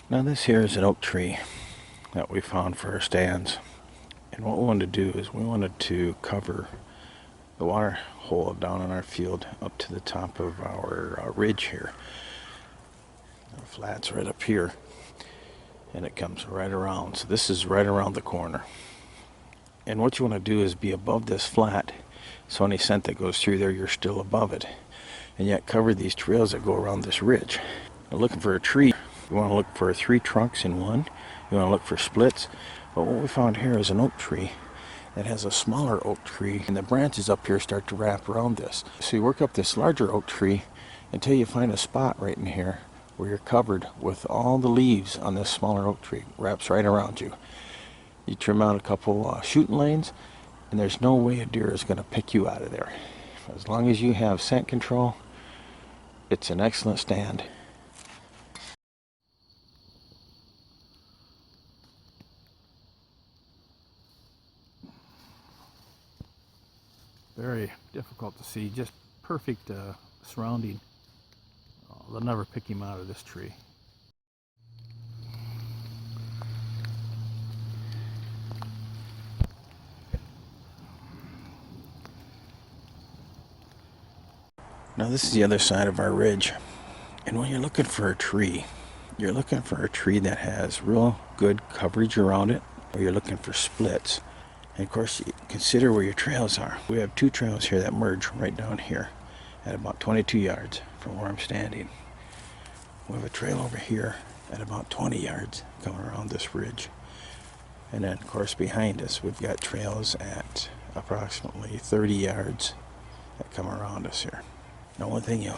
Now this here is an oak tree that we found for our stands. And what we wanted to do is we wanted to cover the water hole down in our field up to the top of our ridge here. The flat's right up here and it comes right around. So this is right around the corner. And what you want to do is be above this flat, so any scent that goes through there, you're still above it. And yet cover these trails that go around this ridge. Now looking for a tree, you want to look for 3 trunks in one. You want to look for splits. But what we found here is an oak tree that has a smaller oak tree, and the branches up here start to wrap around this. So you work up this larger oak tree until you find a spot right in here where you're covered with all the leaves on this smaller oak tree. Wraps right around you. You trim out a couple shooting lanes, and there's no way a deer is going to pick you out of there. As long as you have scent control, it's an excellent stand. Very difficult to see, just perfect surrounding. They'll never pick him out of this tree. Now this is the other side of our ridge, and when you're looking for a tree, you're looking for a tree that has real good coverage around it, or you're looking for splits. And of course, you consider where your trails are. We have 2 trails here that merge right down here at about 22 yards from where I'm standing. We have a trail over here at about 20 yards coming around this ridge. And then of course behind us we've got trails at approximately 30 yards that come around us here. Now one thing you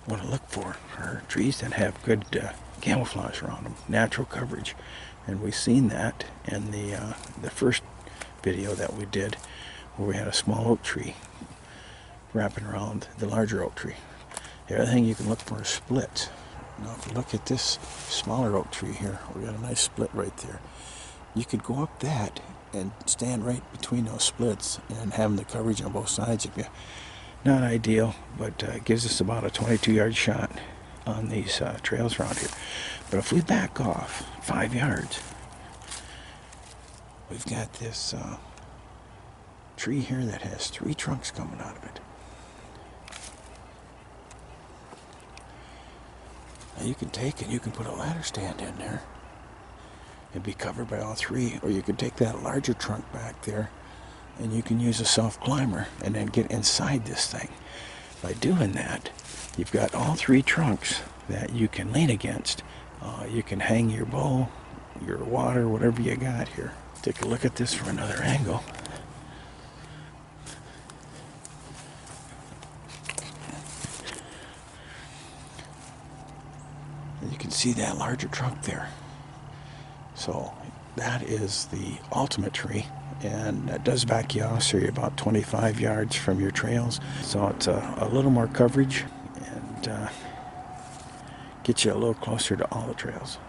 want to look for are trees that have good camouflage around them, natural coverage. And we've seen that in the first video that we did, where we had a small oak tree wrapping around the larger oak tree. The other thing you can look for is splits. Now if you look at this smaller oak tree here, we got a nice split right there. You could go up that and stand right between those splits and having the coverage on both sides of you. Not ideal, but gives us about a 22-yard shot on these trails around here. But if we back off 5 yards, we've got this tree here that has 3 trunks coming out of it. Now you can take and you can put a ladder stand in there and be covered by all 3, or you can take that larger trunk back there and you can use a self-climber and then get inside this thing. By doing that, you've got all 3 trunks that you can lean against. You can hang your bow, your water, whatever you got here. Take a look at this from another angle. And you can see that larger trunk there. So that is the ultimate tree, and that does back you off, so you're about 25 yards from your trails. So it's a little more coverage and gets you a little closer to all the trails.